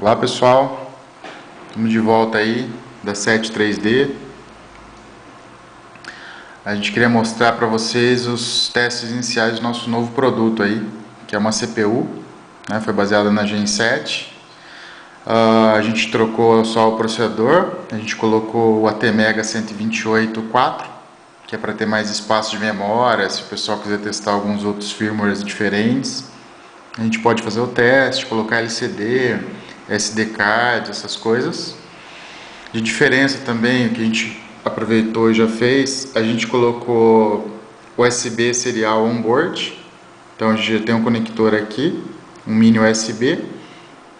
Olá pessoal, estamos de volta aí da 7.3D. A gente queria mostrar para vocês os testes iniciais do nosso novo produto aí, que é uma CPU, né? Foi baseada na Gen 7. A gente trocou só o processador, a gente colocou o ATmega 128.4, que é para ter mais espaço de memória, se o pessoal quiser testar alguns outros firmwares diferentes. A gente pode fazer o teste, colocar LCD, SD card, essas coisas. De diferença também, o que a gente aproveitou e já fez, a gente colocou USB serial onboard. Então a gente já tem um conector aqui, um mini USB,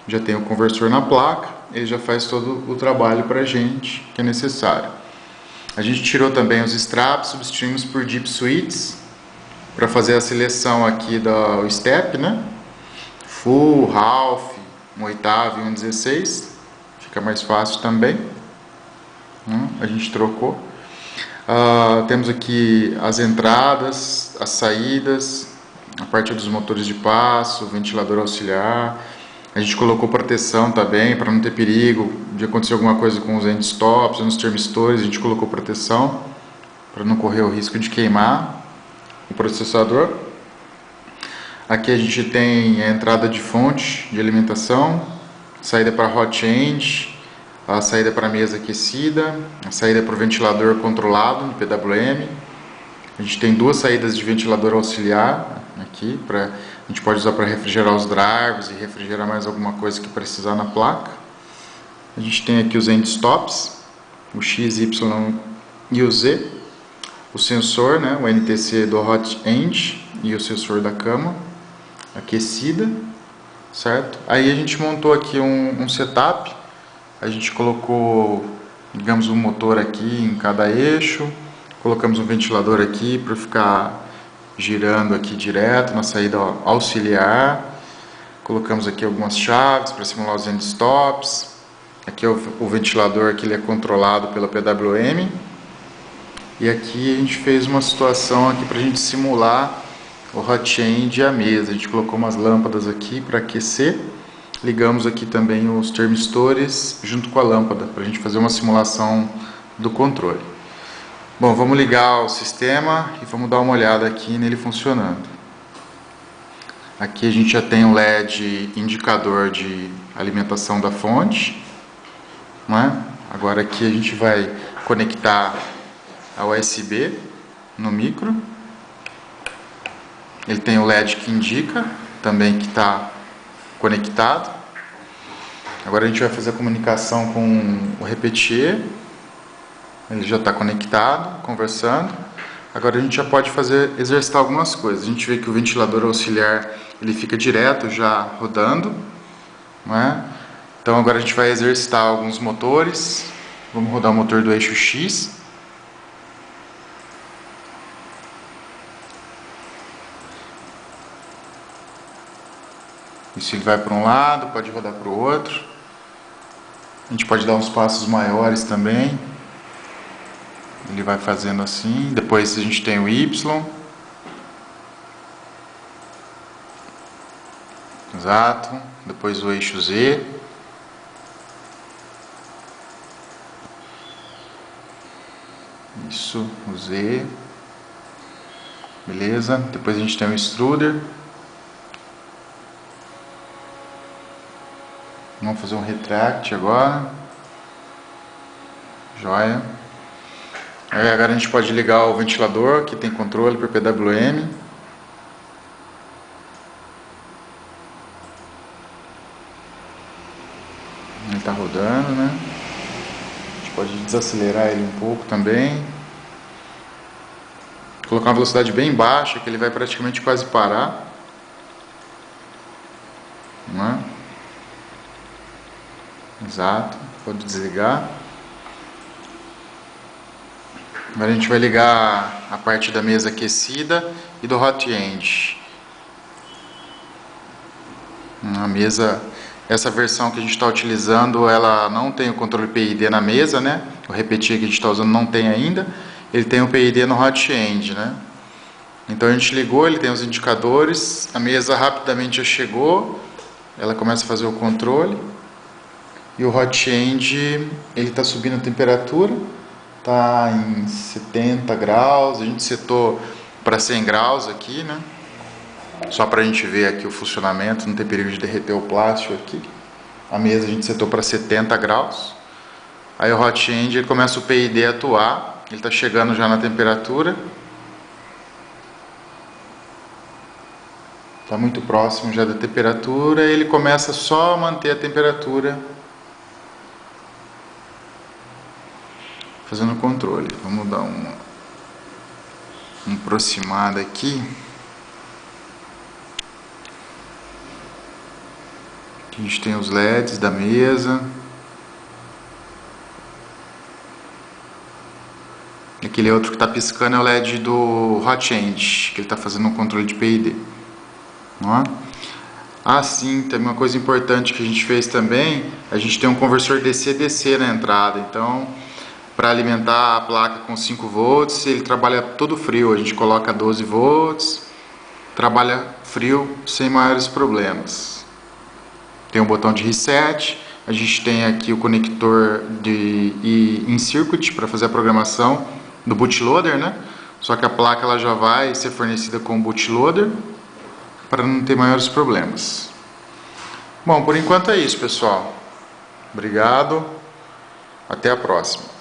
já tem o conversor na placa, ele já faz todo o trabalho para a gente que é necessário. A gente tirou também os straps, substituímos por deep switches para fazer a seleção aqui do step, né? Full, half, 1/8 e 1/16, fica mais fácil também. A gente trocou. Temos aqui as entradas, as saídas, a parte dos motores de passo, ventilador auxiliar. A gente colocou proteção também para não ter perigo de acontecer alguma coisa com os end stops, nos termistores. A gente colocou proteção para não correr o risco de queimar o processador. Aqui a gente tem a entrada de fonte de alimentação, saída para hot end, a saída para a mesa aquecida, a saída para o ventilador controlado no PWM. A gente tem duas saídas de ventilador auxiliar aqui, a gente pode usar para refrigerar os drivers e refrigerar mais alguma coisa que precisar na placa. A gente tem aqui os end stops, o X, Y e o Z, o sensor, né, o NTC do hot end e o sensor da cama aquecida, certo? Aí a gente montou aqui um setup. A gente colocou, digamos, um motor aqui em cada eixo, colocamos um ventilador aqui para ficar girando aqui direto na saída auxiliar, colocamos aqui algumas chaves para simular os end stops. Aqui é o ventilador que ele é controlado pela PWM, e aqui a gente fez uma situação aqui para a gente simular o hot end e a mesa. A gente colocou umas lâmpadas aqui para aquecer. Ligamos aqui também os termistores junto com a lâmpada para a gente fazer uma simulação do controle. Bom, vamos ligar o sistema e vamos dar uma olhada aqui nele funcionando. Aqui a gente já tem um LED indicador de alimentação da fonte, né? Agora aqui a gente vai conectar a USB no micro. Ele tem o LED que indica também que está conectado. Agora a gente vai fazer a comunicação com o repetier. Ele já está conectado, conversando. Agora a gente já pode exercitar algumas coisas. A gente vê que o ventilador auxiliar ele fica direto já rodando, não é? Então agora a gente vai exercitar alguns motores. Vamos rodar o motor do eixo X. Isso ele vai para um lado, pode rodar para o outro. A gente pode dar uns passos maiores também. Ele vai fazendo assim. Depois a gente tem o Y. Exato. Depois o eixo Z. Isso, o Z. Beleza. Depois a gente tem o extruder. Vamos fazer um retract agora. Joia. Aí agora a gente pode ligar o ventilador, que tem controle por PWM. Ele está rodando, né? A gente pode desacelerar ele um pouco também. Colocar uma velocidade bem baixa, que ele vai praticamente quase parar. Não é? Exato, pode desligar. Agora a gente vai ligar a parte da mesa aquecida e do hot end. A mesa, essa versão que a gente está utilizando, ela não tem o controle PID na mesa, né? O repetir que a gente está usando não tem ainda. Ele tem o PID no hot end, né? Então a gente ligou, ele tem os indicadores. A mesa rapidamente já chegou. Ela começa a fazer o controle. E o hot end, ele está subindo a temperatura, está em 70 graus, a gente setou para 100 graus aqui, né? Só para a gente ver aqui o funcionamento, não tem perigo de derreter o plástico aqui. A mesa a gente setou para 70 graus. Aí o hot end, ele começa o PID a atuar, ele está chegando já na temperatura. Está muito próximo já da temperatura, ele começa só a manter a temperatura, fazendo o controle. Vamos dar uma aproximada aqui. Aqui a gente tem os LEDs da mesa. Aquele outro que está piscando é o LED do hot end, que ele está fazendo um controle de PID. Ah, sim, tem uma coisa importante que a gente fez também. A gente tem um conversor DC-DC na entrada, então para alimentar a placa com 5 volts, ele trabalha todo frio. A gente coloca 12 volts, trabalha frio sem maiores problemas. Tem um botão de reset, a gente tem aqui o conector de in-circuit para fazer a programação do bootloader, né? Só que a placa ela já vai ser fornecida com o bootloader para não ter maiores problemas. Bom, por enquanto é isso, pessoal. Obrigado. Até a próxima.